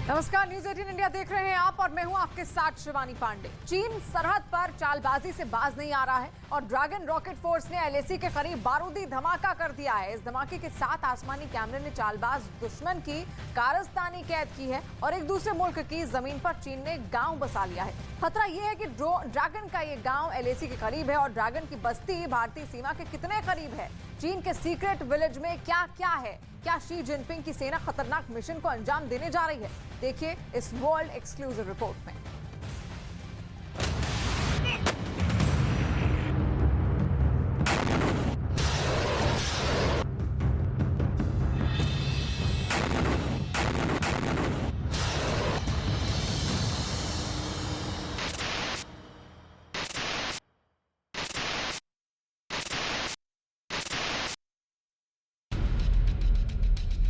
नमस्कार, news 18 India देख रहे हैं आप और मैं हूं आपके साथ शिवानी पांडे। चीन सरहद पर चालबाजी से बाज नहीं आ रहा है और ड्रैगन रॉकेट फोर्स ने एलएसी के करीब बारूदी धमाका कर दिया है। इस धमाके के साथ आसमानी कैमरे ने चालबाज दुश्मन की कारस्तानी कैद की है और एक दूसरे मुल्क की जमीन पर चीन ने गांव बसा लिया है। खतरा यह है कि ड्रैगन का ये गांव एलएसी के करीब है और ड्रैगन की बस्ती भारतीय सीमा के कितने करीब है। चीन के सीक्रेट विलेज में क्या क्या है, क्या शी जिनपिंग की सेना खतरनाक मिशन को अंजाम देने जा रही है, देखिए इस वर्ल्ड एक्सक्लूसिव रिपोर्ट में।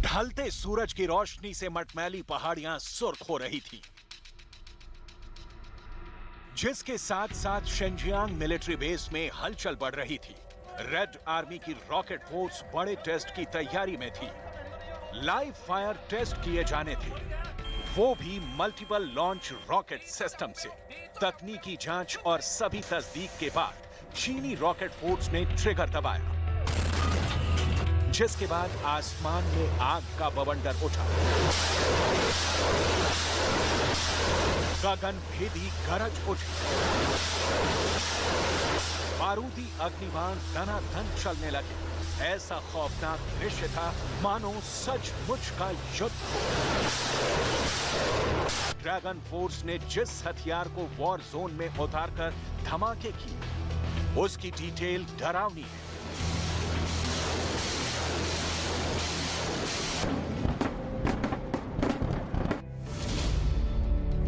ढलते सूरज की रोशनी से मटमैली पहाड़ियां सुर्ख हो रही थी, जिसके साथ साथ शिनजियांग मिलिट्री बेस में हलचल बढ़ रही थी। रेड आर्मी की रॉकेट फोर्स बड़े टेस्ट की तैयारी में थी। लाइव फायर टेस्ट किए जाने थे, वो भी मल्टीपल लॉन्च रॉकेट सिस्टम से। तकनीकी जांच और सभी तस्दीक के बाद चीनी रॉकेट फोर्स ने ट्रिगर दबाया, जिसके बाद आसमान में आग का बवंडर उठा। गगन भेदी गरज उठी, बारूदी अग्निबाण दनादन चलने लगे। ऐसा खौफनाक दृश्य था मानो सचमुच का युद्ध हो। ड्रैगन फोर्स ने जिस हथियार को वॉर जोन में उतारकर धमाके किए, उसकी डिटेल डरावनी है।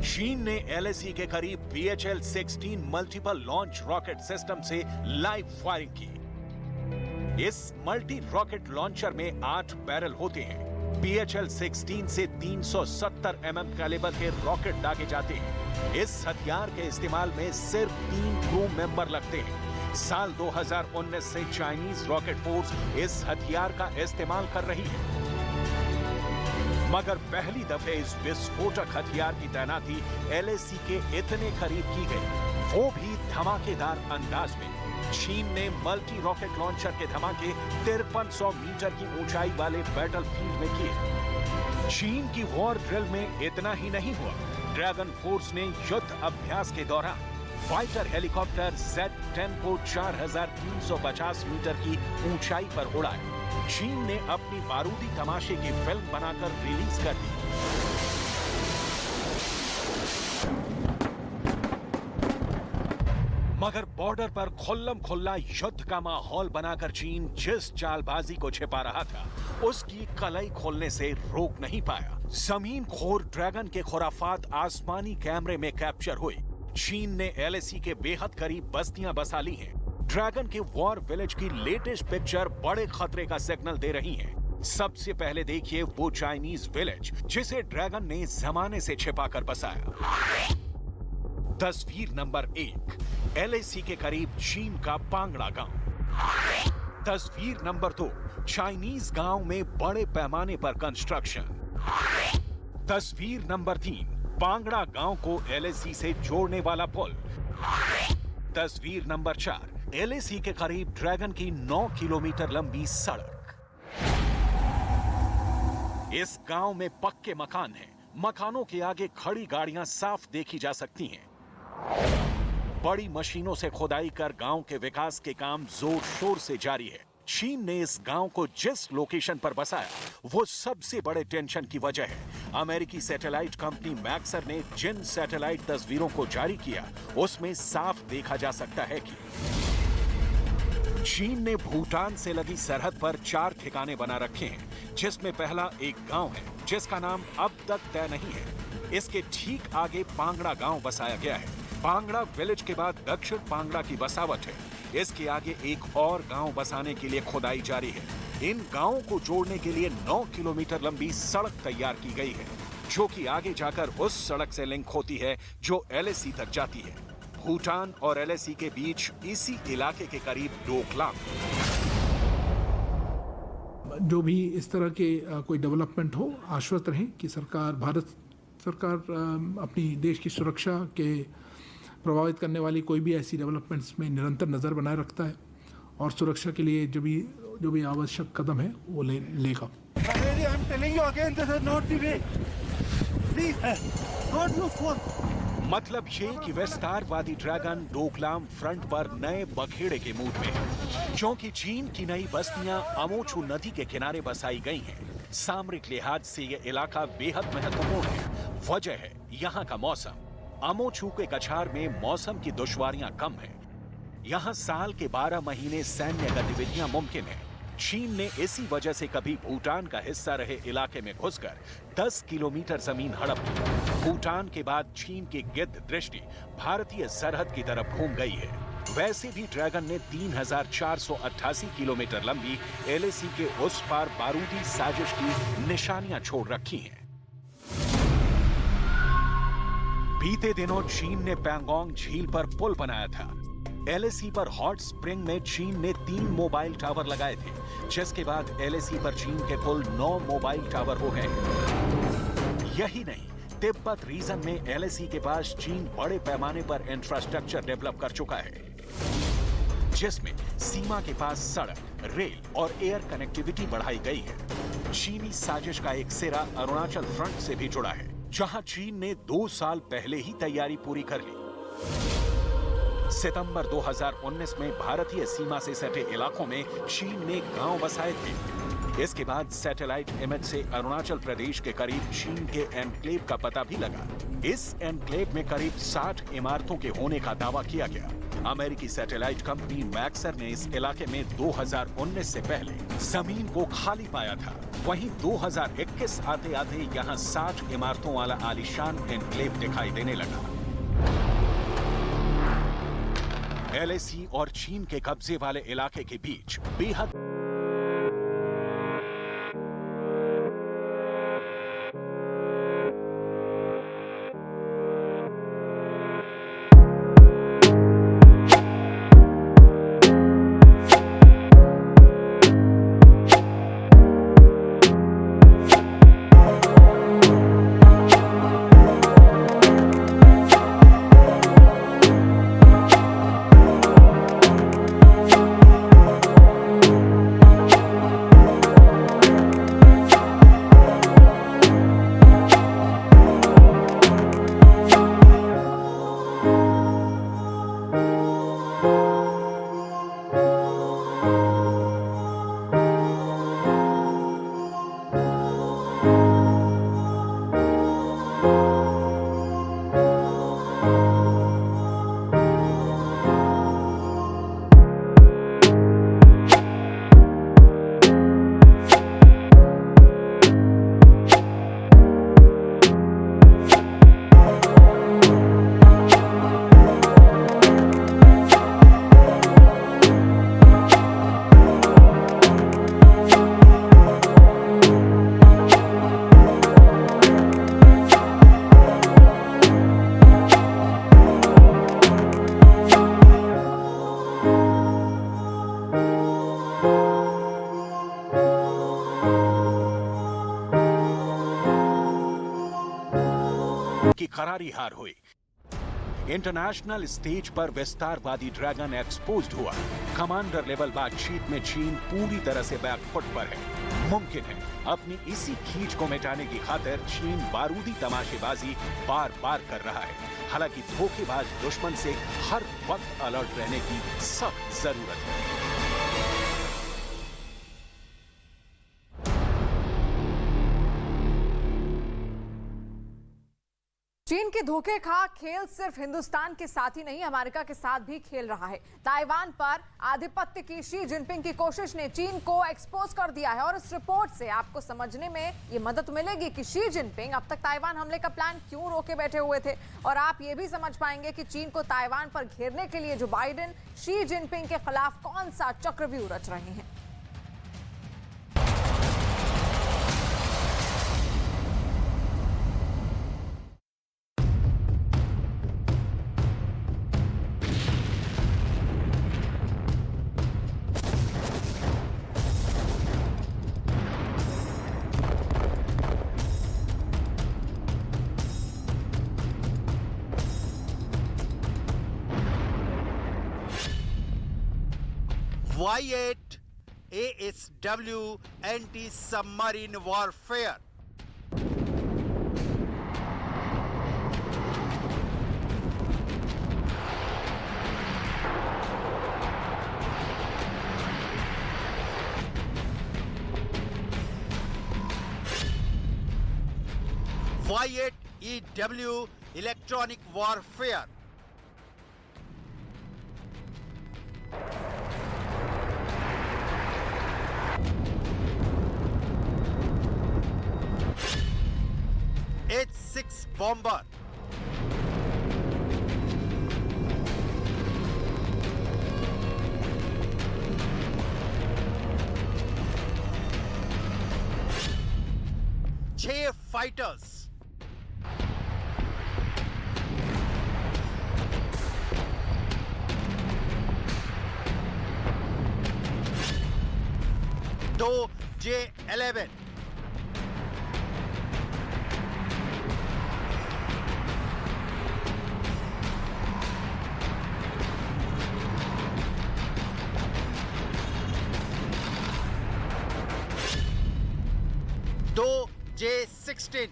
चीन ने एलएसी के करीब BHL-16 multiple launch rocket system से लाइव फायरिंग की। इस मल्टी रॉकेट लॉन्चर में 8 बैरल होते हैं। BHL-16 से 370 mm कैलिबर के रॉकेट दागे जाते हैं। इस हथियार के इस्तेमाल में सिर्फ 3 क्रू मेंबर लगते हैं। साल 2019 से चाइनीज रॉकेट फोर्स इस हथियार का इस्तेमाल कर रही है, मगर पहली दफे इस विस्फोटक हथियार की तैनाती एलएसी के इतने करीब की गई, वो भी धमाकेदार अंदाज में। चीन ने मल्टी रॉकेट लॉन्चर के धमाके 5300 मीटर की ऊंचाई वाले बैटलफील्ड में किए। चीन की वॉर ड्रिल में इतना ही नहीं हुआ, ड्रैगन फोर्स ने युद्ध अभ्यास के दौरान फाइटर हेलीकॉप्टर Z-10 को 4350 मीटर की ऊंचाई पर उड़ाया। चीन ने अपनी बारूदी तमाशे की फिल्म बनाकर रिलीज कर दी। मगर बॉर्डर पर खुल्लम खुल्ला युद्ध का माहौल बनाकर चीन जिस चालबाजी को छिपा रहा था, उसकी कलई खोलने से रोक नहीं पाया। जमीन खोर ड्रैगन के खुराफात आसमानी कैमरे में कैप्चर हुए। चीन ने एलएसी के बेहद करीब बस्तियां बसा ली हैं। ड्रैगन के वॉर विलेज की लेटेस्ट पिक्चर बड़े खतरे का सिग्नल दे रही है। सबसे पहले देखिए वो चाइनीज विलेज जिसे ड्रैगन ने जमाने से छिपाकर बसाया। तस्वीर नंबर 1, एलएसी के करीब चीन का पांगड़ा गांव। तस्वीर नंबर 2, चाइनीज गांव में बड़े पैमाने पर कंस्ट्रक्शन। तस्वीर नंबर 3, पांगड़ा गांव को एलएसी से जोड़ने वाला पुल। तस्वीर नंबर 4, एलएसी के करीब ड्रैगन की 9 किलोमीटर लंबी सड़क। इस गांव में पक्के मकान हैं। मकानों के आगे खड़ी गाड़ियां साफ देखी जा सकती हैं। बड़ी मशीनों से खुदाई कर गांव के विकास के काम जोर शोर से जारी है। चीन ने इस गांव को जिस लोकेशन पर बसाया, वो सबसे बड़े टेंशन की वजह है। अमेरिकी सैटेलाइट कंपनी मैक्सर ने जिन सैटेलाइट तस्वीरों को जारी किया, उसमें साफ देखा जा सकता है कि चीन ने भूटान से लगी सरहद पर 4 ठिकाने बना रखे हैं, जिसमें पहला एक गांव है जिसका नाम अब तक तय नहीं है। इसके ठीक आगे पांगड़ा गांव बसाया गया है। पांगड़ा विलेज के बाद दक्षिण पांगड़ा की बसावट है। इसके आगे एक और गांव बसाने के लिए खुदाई जारी है। इन गांवों को जोड़ने के लिए 9 किलोमीटर लंबी सड़क तैयार की गई है, जो कि आगे जाकर उस सड़क से लिंक होती है जो एलएसी तक जाती है। भूटान और एलएसी के बीच इसी इलाके के करीब डोकलाम। जो भी इस तरह के कोई डेवलपमेंट हो, आश्वस्त रहें कि सरकार, भारत सरकार अपनी देश की सुरक्षा के प्रभावित करने वाली कोई भी ऐसी डेवलपमेंट्स में निरंतर नज़र बनाए रखता है और सुरक्षा के लिए जो भी आवश्यक कदम है वो लेगा। मतलब ये कि विस्तारवादी ड्रैगन डोकलाम फ्रंट पर नए बखेड़े के मूड में है, क्योंकि चीन की नई बस्तियां अमोछू नदी के किनारे बसाई गई हैं। सामरिक लिहाज से ये इलाका बेहद महत्वपूर्ण है। वजह है यहाँ का मौसम। अमोछू के कछार में मौसम की दुश्वारियां कम है। यहाँ साल के 12 महीने सैन्य गतिविधियां मुमकिन है। चीन ने इसी वजह से कभी भूटान का हिस्सा रहे इलाके में घुसकर 10 किलोमीटर जमीन हड़प ली। भूटान के बाद चीन की गिद्ध दृष्टि भारतीय सरहद की तरफ घूम गई है। वैसे भी ड्रैगन ने 3488 किलोमीटर लंबी एलएसी के उस पार बारूदी साजिश की निशानियां छोड़ रखी हैं। बीते दिनों चीन ने पैंगोंग झील पर पुल बनाया था। एलएसी पर हॉट स्प्रिंग में चीन ने 3 मोबाइल टावर लगाए थे, जिसके बाद एलएसी पर चीन के कुल 9 मोबाइल टावर हो गए। यही नहीं, तिब्बत रीजन में एलएसी के पास चीन बड़े पैमाने पर इंफ्रास्ट्रक्चर डेवलप कर चुका है, जिसमें सीमा के पास सड़क, रेल और एयर कनेक्टिविटी बढ़ाई गई है। चीनी साजिश का एक सिरा अरुणाचल फ्रंट से भी जुड़ा है, जहां चीन ने 2 साल पहले ही तैयारी पूरी कर ली। सितंबर 2019 में भारतीय सीमा से सटे इलाकों में चीन ने गांव बसाए थे। इसके बाद सैटेलाइट इमेज से अरुणाचल प्रदेश के करीब चीन के एनक्लेव का पता भी लगा। इस एनक्लेव में करीब 60 इमारतों के होने का दावा किया गया। अमेरिकी सैटेलाइट कंपनी मैक्सर ने इस इलाके में 2019 से पहले जमीन को खाली पाया था। वहीं 2021 आते आते यहाँ 60 इमारतों वाला आलीशान एनक्लेव दिखाई देने लगा। एलएसी और चीन के कब्जे वाले इलाके के बीच बेहद की करारी हार हुई। इंटरनेशनल स्टेज पर विस्तारवादी ड्रैगन एक्सपोज्ड हुआ। कमांडर लेवल बातचीत में चीन पूरी तरह से बैकफुट पर है। मुमकिन है अपनी इसी खींच को मिटाने की खातिर चीन बारूदी तमाशेबाजी बार बार कर रहा है। हालांकि धोखेबाज दुश्मन से हर वक्त अलर्ट रहने की सख्त जरूरत है। चीन के धोखे का खेल सिर्फ हिंदुस्तान के साथ ही नहीं, अमेरिका के साथ भी खेल रहा है। ताइवान पर आधिपत्य की शी जिनपिंग की कोशिश ने चीन को एक्सपोज कर दिया है और इस रिपोर्ट से आपको समझने में ये मदद मिलेगी कि शी जिनपिंग अब तक ताइवान हमले का प्लान क्यों रोके बैठे हुए थे। और आप ये भी समझ पाएंगे कि चीन को ताइवान पर घेरने के लिए जो बाइडेन शी जिनपिंग के खिलाफ कौन सा चक्रव्यूह रच रहे हैं। Y8 ASW anti-submarine warfare. Y8 EW electronic warfare. H-6 bomber. J fighters. दो J-11. दो J-16.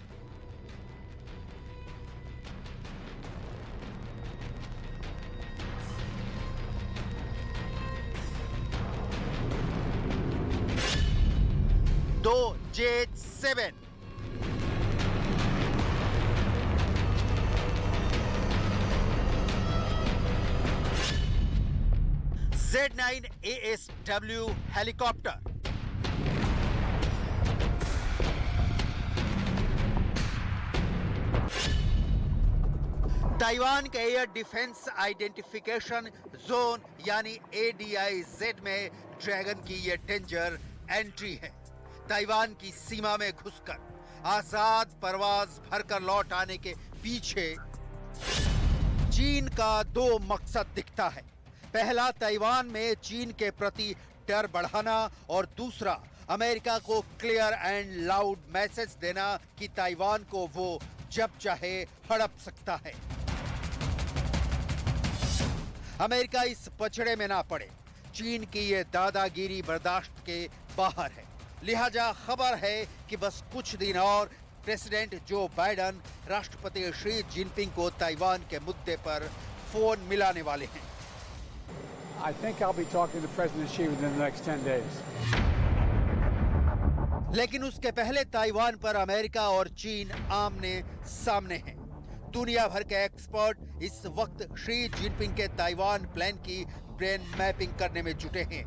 दो J-7. Z-9 ASW helicopter. Taiwan के एयर डिफेंस आइडेंटिफिकेशन जोन यानी ADIZ में ड्रैगन की ये डेंजर एंट्री है। ताइवान की सीमा में घुसकर आजाद परवाज भरकर लौट आने के पीछे चीन का दो मकसद दिखता है। पहला, ताइवान में चीन के प्रति डर बढ़ाना और दूसरा, अमेरिका को क्लियर एंड लाउड मैसेज देना कि ताइवान को वो जब चाहे हड़प सकता है। अमेरिका इस पचड़े में ना पड़े। चीन की ये दादागिरी बर्दाश्त के बाहर है। लिहाजा खबर है कि बस कुछ दिन और प्रेसिडेंट जो बाइडन राष्ट्रपति शी जिनपिंग को ताइवान के मुद्दे पर फोन मिलाने वाले हैं। I think I'll be talking to President Xi within the next 10 days. लेकिन उसके पहले ताइवान पर अमेरिका और चीन आमने सामने हैं। दुनिया भर के एक्सपर्ट इस वक्त शी जिनपिंग के ताइवान प्लान की ब्रेन मैपिंग करने में जुटे हैं।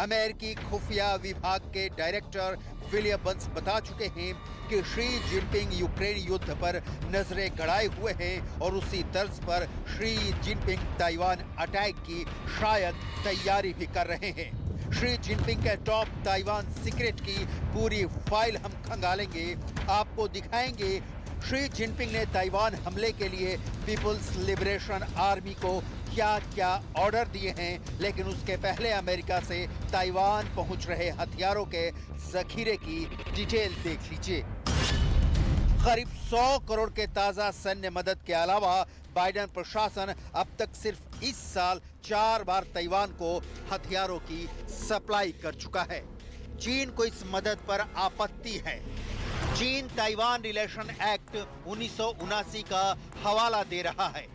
अमेरिकी खुफिया विभाग के डायरेक्टर विलियम बंस बता चुके हैं कि शी जिनपिंग यूक्रेन युद्ध पर नजरें गड़ाए हुए हैं और उसी तर्ज पर शी जिनपिंग ताइवान अटैक की शायद तैयारी भी कर रहे हैं। शी जिनपिंग के टॉप ताइवान सीक्रेट की पूरी फाइल हम खंगालेंगे, आपको दिखाएंगे शी जिनपिंग ने ताइवान हमले के लिए पीपुल्स लिबरेशन आर्मी को क्या क्या ऑर्डर दिए हैं। लेकिन उसके पहले अमेरिका से ताइवान पहुंच रहे हथियारों के जखीरे की डिटेल देख लीजिए। करीब 100 करोड़ के ताजा सैन्य मदद के अलावा बाइडेन प्रशासन अब तक सिर्फ इस साल 4 बार ताइवान को हथियारों की सप्लाई कर चुका है। चीन को इस मदद पर आपत्ति है। चीन ताइवान रिलेशन एक्ट 1979 का हवाला दे रहा है,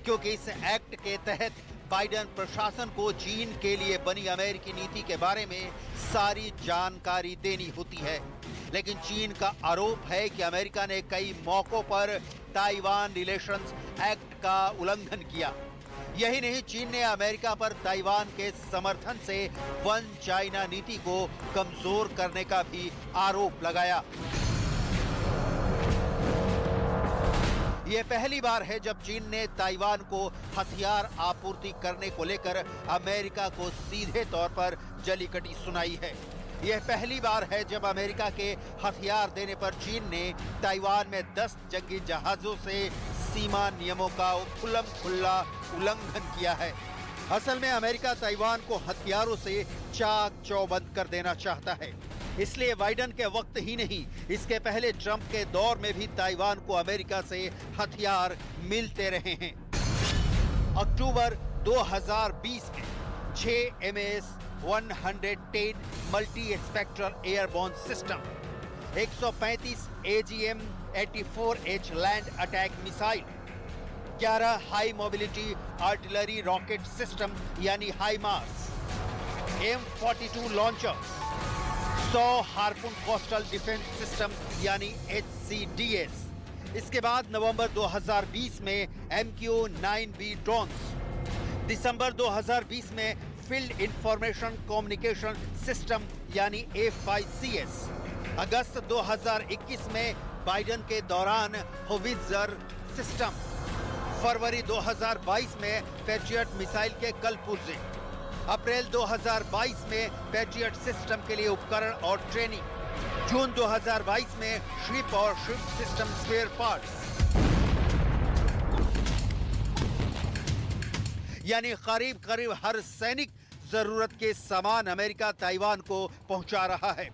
क्योंकि इस एक्ट के तहत बाइडेन प्रशासन को चीन के लिए बनी अमेरिकी नीति के बारे में सारी जानकारी देनी होती है। लेकिन चीन का आरोप है कि अमेरिका ने कई मौकों पर ताइवान रिलेशंस एक्ट का उल्लंघन किया। यही नहीं, चीन ने अमेरिका पर ताइवान के समर्थन से वन चाइना नीति को कमजोर करने का भी आरोप लगाया। ये पहली बार है जब चीन ने ताइवान को हथियार आपूर्ति करने को लेकर अमेरिका को सीधे तौर पर जलीकटी सुनाई है। यह पहली बार है जब अमेरिका के हथियार देने पर चीन ने ताइवान में 10 जंगी जहाजों से सीमा नियमों का खुल्ला उल्लंघन किया है। असल में अमेरिका ताइवान को हथियारों से चाक चौबंद कर देना चाहता है। इसलिए बाइडेन के वक्त ही नहीं, इसके पहले ट्रंप के दौर में भी ताइवान को अमेरिका से हथियार मिलते रहे हैं। अक्टूबर 2020 में 6 MS 110 multi spectral airborne system, 135 AGM-84H land attack missile, 11 high mobility artillery rocket system यानी हाईमार्स, M42 launcher, 100 harpoon coastal defence system यानी HCDS। इसके बाद नवंबर 2020 में MQ-9B ड्रोन्स, दिसंबर 2020 में फील्ड इंफॉर्मेशन कम्युनिकेशन सिस्टम यानी A5CS, अगस्त 2021 में बाइडन के दौरान होवित्जर सिस्टम, फरवरी 2022 में पैट्रियट मिसाइल के कल पुर्जे, अप्रैल 2022 में पैट्रियट सिस्टम के लिए उपकरण और ट्रेनिंग, जून 2022 में शिप और शिप सिस्टम स्पेयर पार्ट्स, यानी करीब करीब हर सैनिक जरूरत के सामान अमेरिका ताइवान को पहुंचा रहा है।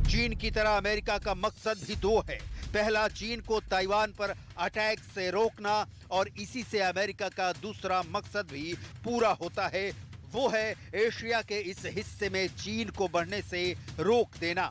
चीन की तरह अमेरिका का मकसद भी दो है। पहला, चीन को ताइवान पर अटैक से रोकना, और इसी से अमेरिका का दूसरा मकसद भी पूरा होता है, वो है एशिया के इस हिस्से में चीन को बढ़ने से रोक देना।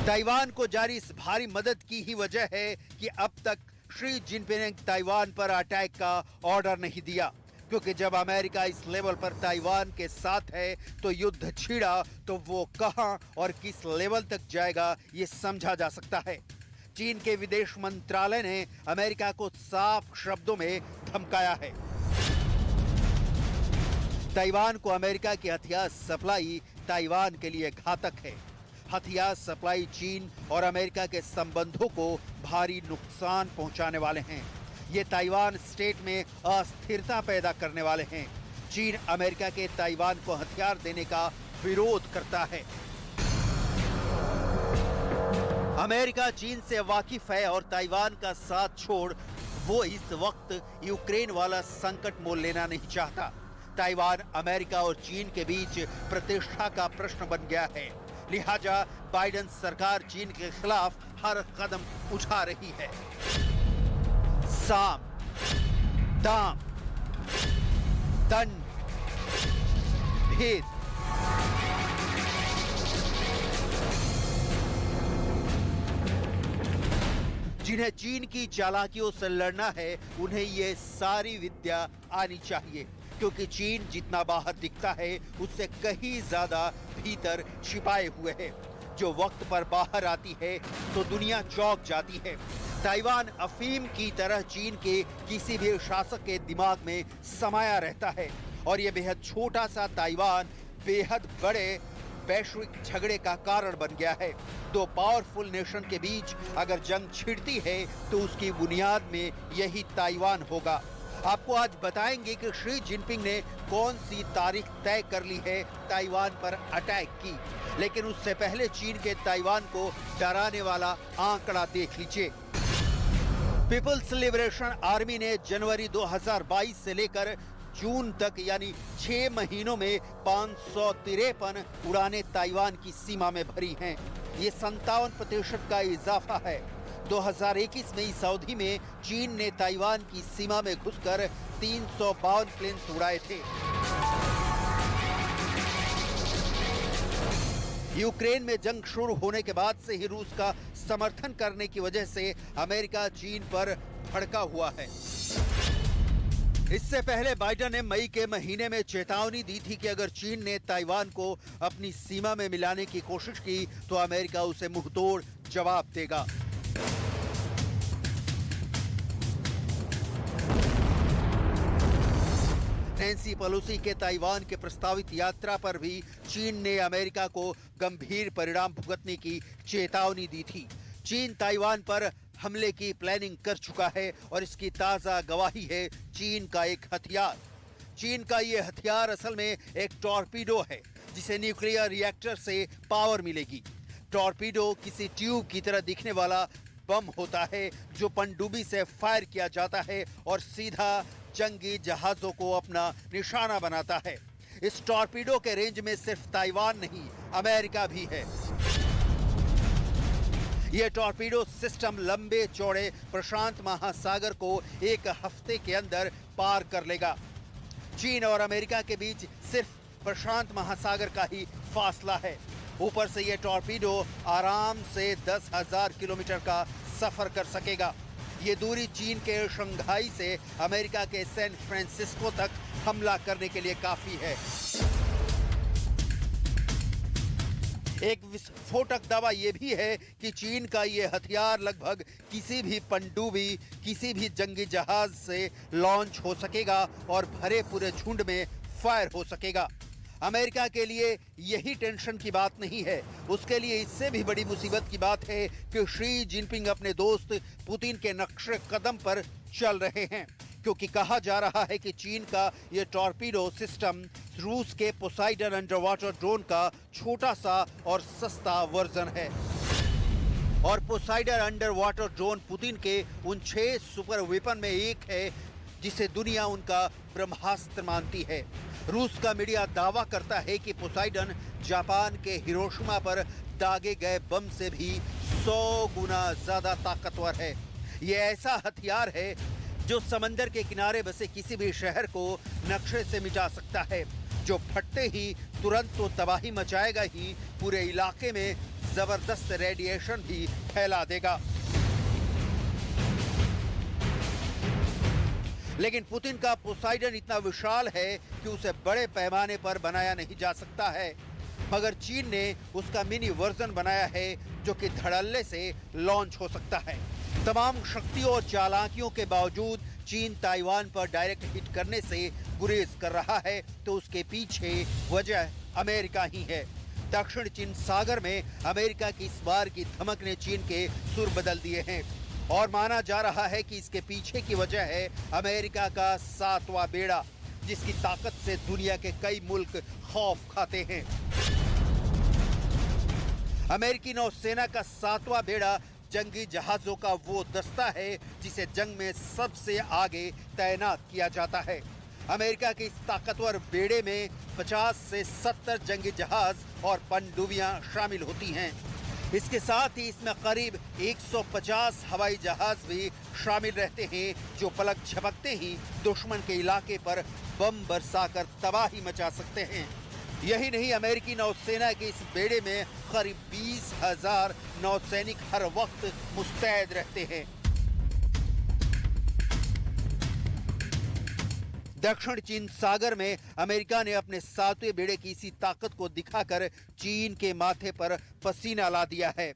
ताइवान को जारी इस भारी मदद की ही वजह है कि अब तक शी जिनपिंग ने ताइवान पर अटैक का ऑर्डर नहीं दिया, क्योंकि जब अमेरिका इस लेवल पर ताइवान के साथ है तो युद्ध छिड़ा तो वो कहां और किस लेवल तक जाएगा ये समझा जा सकता है। चीन के विदेश मंत्रालय ने अमेरिका को साफ शब्दों में धमकाया है। ताइवान को अमेरिका की हथियार सप्लाई ताइवान के लिए घातक है। हथियार सप्लाई चीन और अमेरिका के संबंधों को भारी नुकसान पहुंचाने वाले हैं। ये ताइवान स्टेट में अस्थिरता पैदा करने वाले हैं। चीन अमेरिका के ताइवान को हथियार देने का विरोध करता है। अमेरिका चीन से वाकिफ है और ताइवान का साथ छोड़ वो इस वक्त यूक्रेन वाला संकट मोल लेना नहीं चाहता। ताइवान अमेरिका और चीन के बीच प्रतिष्ठा का प्रश्न बन गया है, लिहाजा बाइडेन सरकार चीन के खिलाफ हर कदम उठा रही है। साम, दाम, दंड, भेद, जिन्हें चीन की चालाकियों से लड़ना है, उन्हें ये सारी विद्या आनी चाहिए, क्योंकि चीन जितना बाहर दिखता है उससे कहीं ज्यादा भीतर छिपाए हुए है। जो वक्त पर बाहर आती है तो दुनिया चौंक जाती है। ताइवान अफीम की तरह चीन के किसी भी शासक के दिमाग में समाया रहता है, और यह बेहद छोटा सा ताइवान बेहद बड़े वैश्विक झगड़े का कारण बन गया है। दो पावरफुल नेशन के बीच अगर जंग छिड़ती है तो उसकी बुनियाद में यही ताइवान होगा। आपको आज बताएंगे कि शी जिनपिंग ने कौन सी तारीख तय कर ली है ताइवान पर अटैक की, लेकिन उससे पहले चीन के ताइवान को डराने वाला आंकड़ा देख लीजिए। पीपल्स लिबरेशन आर्मी ने जनवरी 2022 से लेकर जून तक यानी 6 महीनों में 553 उड़ानें ताइवान की सीमा में भरी हैं। ये 57% का इजाफा है। 2021 में इस अवधि में चीन ने ताइवान की सीमा में घुसकर 352 प्लेन्स उड़ाए थे। यूक्रेन में जंग शुरू होने के बाद से ही रूस का समर्थन करने की वजह से अमेरिका चीन पर भड़का हुआ है। इससे पहले बाइडेन ने मई के महीने में चेतावनी दी थी कि अगर चीन ने ताइवान को अपनी सीमा में मिलाने की कोशिश की तो अमेरिका उसे मुंहतोड़ जवाब देगा। नैन्सी पेलोसी के ताइवान के प्रस्तावित यात्रा पर भी चीन ने अमेरिका को गंभीर परिणाम भुगतने की चेतावनी दी थी। चीन ताइवान पर हमले की प्लानिंग कर चुका है और इसकी ताजा गवाही है चीन का एक हथियार। चीन का ये हथियार असल में एक टॉर्पीडो है जिसे न्यूक्लियर रिएक्टर से पावर मिलेगी। टॉर्पीडो किसी ट्यूब की तरह दिखने वाला बम होता है जो पनडुब्बी से फायर किया जाता है और सीधा जंगी जहाजों को अपना निशाना बनाता है। इस टॉर्पीडो के रेंज में सिर्फ ताइवान नहीं, अमेरिका भी है। यह टॉर्पीडो सिस्टम लंबे चौड़े प्रशांत महासागर को एक हफ्ते के अंदर पार कर लेगा। चीन और अमेरिका के बीच सिर्फ प्रशांत महासागर का ही फासला है। ऊपर से ये टॉर्पीडो आराम से 10,000 किलोमीटर का सफर कर सकेगा। ये दूरी चीन के शंघाई से अमेरिका के सैन फ्रांसिस्को तक हमला करने के लिए काफी है। एक विस्फोटक दावा यह भी है कि चीन का ये हथियार लगभग किसी भी पनडुब्बी, किसी भी जंगी जहाज से लॉन्च हो सकेगा और भरे पूरे झुंड में फायर हो सकेगा। अमेरिका के लिए यही टेंशन की बात नहीं है, उसके लिए इससे भी बड़ी मुसीबत की बात है कि शी जिनपिंग अपने दोस्त पुतिन के नक्शे कदम पर चल रहे हैं, क्योंकि कहा जा रहा है कि चीन का ये टॉर्पीडो सिस्टम रूस के पोसाइडन अंडर वाटर ड्रोन का छोटा सा और सस्ता वर्जन है। और Poseidon under water drone Putin के उन 6 सुपर वेपन में एक है जिसे दुनिया उनका ब्रह्मास्त्र मानती है। रूस का मीडिया दावा करता है कि पोसाइडन जापान के हिरोशिमा पर दागे गए बम से भी 100 गुना ज्यादा ताकतवर है। यह ऐसा हथियार है जो समंदर के किनारे बसे किसी भी शहर को नक्शे से मिटा सकता है, जो फटते ही तुरंत तो तबाही मचाएगा ही, पूरे इलाके में जबरदस्त रेडिएशन भी फैला देगा। लेकिन पुतिन का पोसाइडन इतना विशाल है कि उसे बड़े पैमाने पर बनाया नहीं जा सकता है, मगर चीन ने उसका मिनी वर्जन बनाया है जो कि धड़ल्ले से लॉन्च हो सकता है। तमाम शक्तियों और चालाकियों के बावजूद चीन ताइवान पर डायरेक्ट हिट करने से गुरेज कर रहा है, तो उसके पीछे वजह अमेरिका ही है। दक्षिण चीन सागर में अमेरिका की इस बार की धमक ने चीन के सुर बदल दिए हैं और माना जा रहा है कि इसके पीछे की वजह है अमेरिका का 7वां बेड़ा, जिसकी ताकत से दुनिया के कई मुल्क खौफ खाते हैं। अमेरिकी नौसेना का 7वां बेड़ा जंगी जहाजों का वो दस्ता है जिसे जंग में सबसे आगे तैनात किया जाता है। अमेरिका के इस ताकतवर बेड़े में 50 से 70 जंगी जहाज और पनडुब्बियां शामिल होती हैं। इसके साथ ही इसमें करीब 150 हवाई जहाज भी शामिल रहते हैं, जो पलक झपकते ही दुश्मन के इलाके पर बम बरसाकर तबाही मचा सकते हैं। यही नहीं, अमेरिकी नौसेना के इस बेड़े में करीब 20,000 नौसैनिक हर वक्त मुस्तैद रहते हैं। दक्षिण चीन सागर में अमेरिका ने अपने 7वें बेड़े की इसी ताकत को दिखाकर चीन के माथे पर पसीना ला दिया है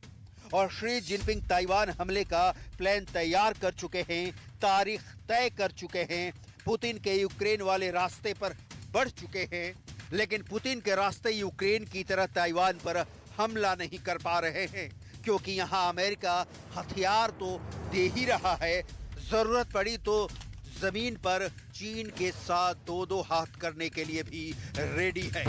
और शी जिनपिंग ताइवान हमले का प्लान तैयार कर चुके हैं, तारीख तय कर चुके हैं, पुतिन के यूक्रेन वाले रास्ते पर बढ़ चुके हैं, लेकिन पुतिन के रास्ते यूक्रेन की तरह ताइवान पर हमला नहीं कर पा रहे हैं, क्योंकि यहाँ अमेरिका हथियार तो दे ही रहा है, जरूरत पड़ी तो जमीन पर चीन के साथ 2-2 हाथ करने के लिए भी रेडी है।